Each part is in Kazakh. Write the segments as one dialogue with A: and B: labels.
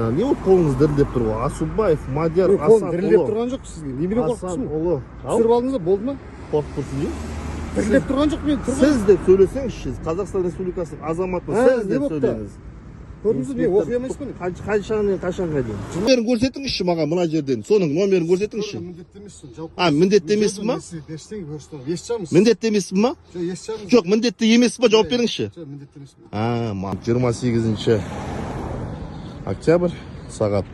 A: Не вот қолыңыз дірілдеп тұр ғой? Асубаев Мадияр Асан
B: дірілдеп тұрған жоқ сізге. Немене қорқыпсың? Түсіріп алдыңыз ба, болды ма?
A: Қорқып тұрсыз ба?
B: Дірілдеп тұрған жоқ, мен тұрмын.
A: Сіз деп сөйлесеңізші, Қазақстан Республикасының азаматы, сіз деп сөйлеңіз.
B: Көрдіңіз бе, оқи алмайсыз ба?
A: Қашанға дейін? Номерін көрсетіңізші маған мына жерден. Соның номерін көрсетіңізші.
B: Міндетті емессің.
A: Міндетті емессің ба?
B: Берсең көрсетемін. Естіямыз.
A: Міндетті емессің ба? Жоқ, міндетті емессің ба? Жауап беріңізші.
B: Жоқ, міндетті емессің.
A: 28 октябрь сағат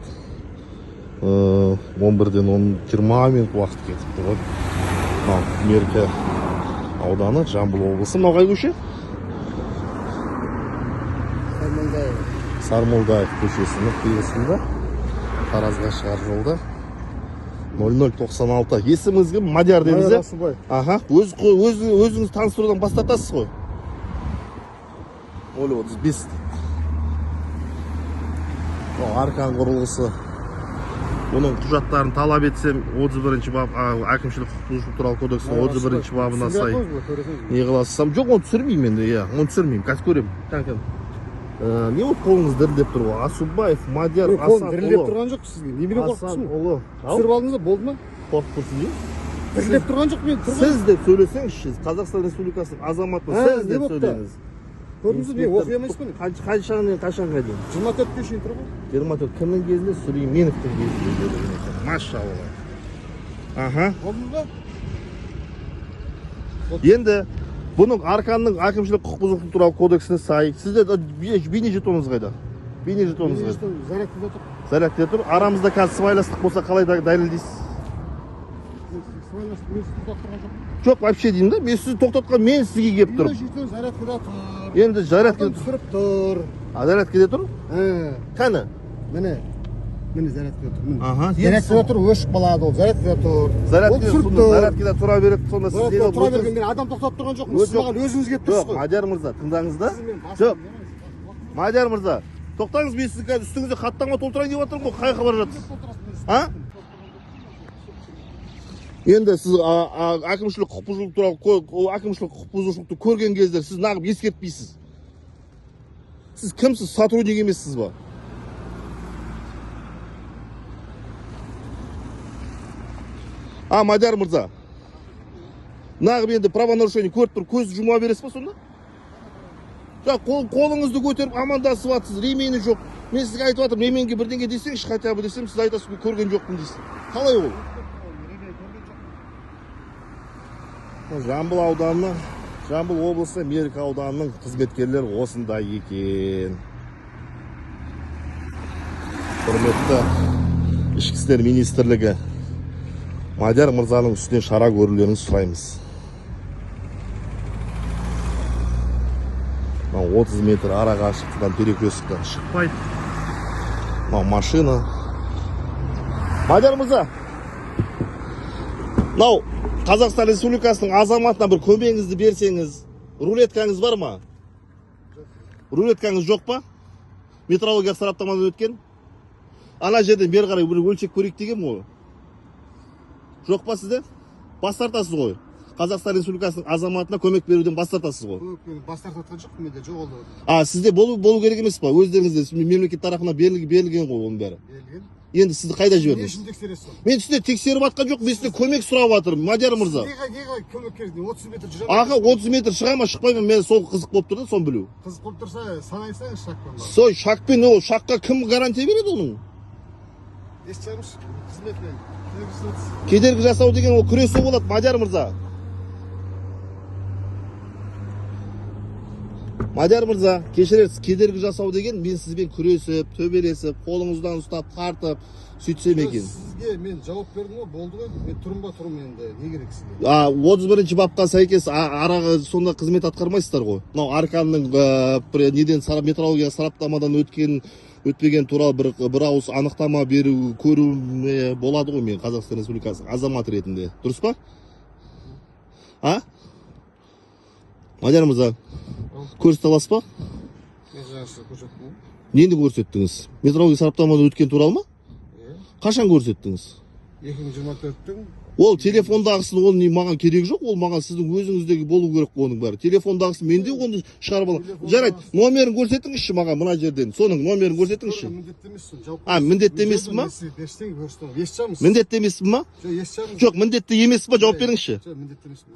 A: 11-ден 20 минут уақыт кетіпті ғой. Меркі ауданы, Жамбыл облысы. Мынау қай көше? Сармолдаев көшесінің қиылысында, Таразға шығар жолда 0096. Есіміңіз кім? Мадияр дедіңіз бе? Аха, өзіңіз таныстырудан бастатасыз ғой. 35. Арқан құрылғысы. Бұның құжаттарын талап етсем 31-ші бап, әкімшілік құқық бұзушылық туралы кодексінің 31-ші бабына сай не қыласам? Жоқ, оны түсірмеймін енді, оны түсірмеймін. Қазір көремін. Не вот қолыңыз дірілдеп тұр ғой? Асубаев Мадияр Асан
B: дірілдеп тұрған жоқ сізге. Немене қорқыпсың? Түсіріп алдыңыз ба, болды ма?
A: Қорқып тұрсыз ба?
B: Дірілдеп тұрған жоқ, мен тұрмын.
A: Сіз деп сөйлесеңізші, Қазақстан Республикасының азаматы, сіз деп сөйлеңіз.
B: Көрдіңіз бе, оқи алмайсыз ба?
A: Қашанға дейін?
B: 24-ке шейін тұр ғой.
A: 24 кімнің кезінде? Сүлейменовтің кезінде. Машалла. Аха.
B: Болдыңыз ба?
A: Енді бұның Арқанның әкімшілік құқық бұзушылық туралы кодексіне сай. Сізде бейне жетоныңыз қайда? Бейне жетоныңыз қайда?
B: Зарядкада тұр.
A: Зарядкада тұр. Арамызда қазір сыбайластық болса қалай дәлелдейсіз?
B: Сыбайластық мен сізді тоқтатқан жоқ.
A: Жоқ, вообще деймін да, мен сізді тоқтатқан, мен сізге келіп тұрмын.
B: Жетон зарядкада тұр.
A: Енді зарядкада
B: түсіріп тұр.
A: Зарядкада тұр? Қаны?
B: Міне зарядкада тұр.
A: Аха.
B: Зарядкада тұр, өшіп қалады ол. Зарядкада тұр.
A: Зарядкада тұра береді, сонда сіз
B: тұра берген, мен адам тоқтатып тұрған жоқпын. Сіз маған өзіңіз келіп тұрсыз ғой.
A: Мадияр мырза, тыңдаңыз да. Жоқ. Мадияр мырза, тоқтаңыз, мен сізге үстіңізде хаттама толтырайын деп жатырмын ғой, қай хабар жатсыз? Енді сіз әкімшілік құқық бұзушылық туралы әкімшілік құқық бұзушылықты көрген кезде сіз нағып ескертпейсіз. Сіз кімсіз? Сотрудник емессіз ба? Мадияр мырза, нағып енді правонарушение көріп тұр, көзді жұма бересіз ба сонда? Жоқ, қолыңызды көтеріп амандасып атсыз, ремені жоқ. Мен сізге айтып атырмын, ременге бірдеңе десеңізші хотя бы десем, сіз айтасыз, көрген жоқпын дейсіз. Қалай ол? Жамбыл ауданы, Жамбыл облысы Меркі ауданының қызметкерлер осындай екен. Құрметті Ішкі істер министрлігі, Мадияр мырзаның үстінен шара көрулеріңізді сұраймыз. 30 метр ара қашықтықтан перекресттен шықпайды. Машина. Мадияр мырза, мынау Қазақстан Республикасының азаматына бір көмегіңізді берсеңіз, рулеткаңыз бар ма? Рулеткаңыз жоқ па? Метрология сараптамадан өткен? Ана жерден бері қарай бір өлшеп көрейік деген ғой. Жоқ па сізде? Бас тартасыз ғой. Қазақстан Республикасының азаматына көмек беруден бас тартасыз ғой.
B: Бас тартқан жоқ, менде жоқ ол.
A: Сізде болу керек емес па? Өздеріңізде мемлекет тарапынан берілген ғой оның бәрі.
B: Берілген.
A: Енді сізді қайда жібердіңіз?
B: Не үшін тексересіз?
A: Мен сізде тексеріп атқан жоқ, мен сізде көмек сұрап жатырмын, Мадияр мырза.
B: Неге көмек керексің? 30 метр жүре.
A: 30 метр шыға ма, шықпай ма? Мен сол қызық болып тұр да, соны білу.
B: Қызық болып тұрса, санайсаңыз шақпен бар.
A: Сол шақпен, ол шаққа кім гарантия береді оның?
B: Естиміз, қызметпен.
A: Кедергі жасау деген ол күресу болады, Мадияр мырза. Мадияр мырза, кешірерсіз, кедергі жасау деген мен сізбен күресіп, төбелесіп, қолыңыздан ұстап, тартып, сөйтсем екен.
B: Сізге мен жауап бердім ғой, болды ғой. Мен тұрмын енді, не керек сізге?
A: 31-ші бапқа сәйкес араға сонда қызмет атқармайсыздар ғой. Мынау Арқанның неден метрология сараптамадан өтпеген туралы бір ауыз анықтама беру, көру болады ғой мен Қазақстан Республикасының азаматы ретінде. Дұрыс па? Мадияр мырза, көрсете аласыз ба?
B: Мен жаңасы көрсеттім.
A: Нені көрсеттіңіз? Метрология сараптамадан өткен туралы ма? Қашан көрсеттіңіз?
B: 2024'тің
A: Ол телефондағысын ол не маған керегі жоқ, ол маған сіздің өзіңіздегі болу керек қой оның бәрі. Телефондағысы менде оны шығарып аламын. Жарайды, номерін көрсетіңізші маған мына жерден. Соның номерін көрсетіңізші.
B: міндетті емессің.
A: Міндетті емессің ба?
B: Берсең көрсетіп. Естіжамыз.
A: Міндетті емессің ба?
B: Жоқ, естіжамыз.
A: Жоқ, міндетті емессің ба? Жауап беріңізші.
B: Жоқ, міндетті емессің.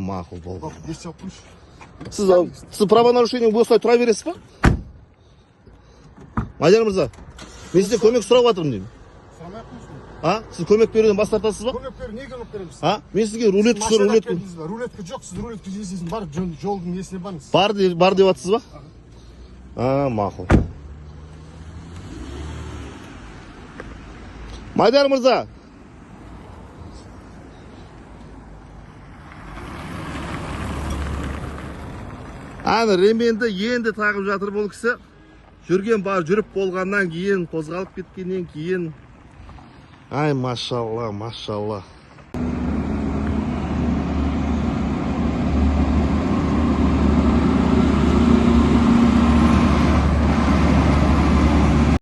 A: Мақұл болды.
B: Бak, естіп қойшы.
A: Сіз правонарушение осылай тұра бересіз ба? Мадияр мырза, мен сізден көмек сұрап жатырмын деймін.
B: Сұрамай-ақ қойсын.
A: Сіз көмек беруден бас тартасыз ба?
B: Көмек бер, не көмек береміз?
A: Мен сізге рулетка
B: Машина
A: рулетка
B: әкелдіңіз ба? Рулетка жоқ, сіз рулетка жесесің, бар жолдың несіне барыңыз.
A: бар деп жатсыз ба? Мақұл. Мадияр мырза. Ременді енді тағып жатыр бұл кісі. Жүріп болғаннан кейін, қозғалып кеткеннен кейін. Машалла, машалла.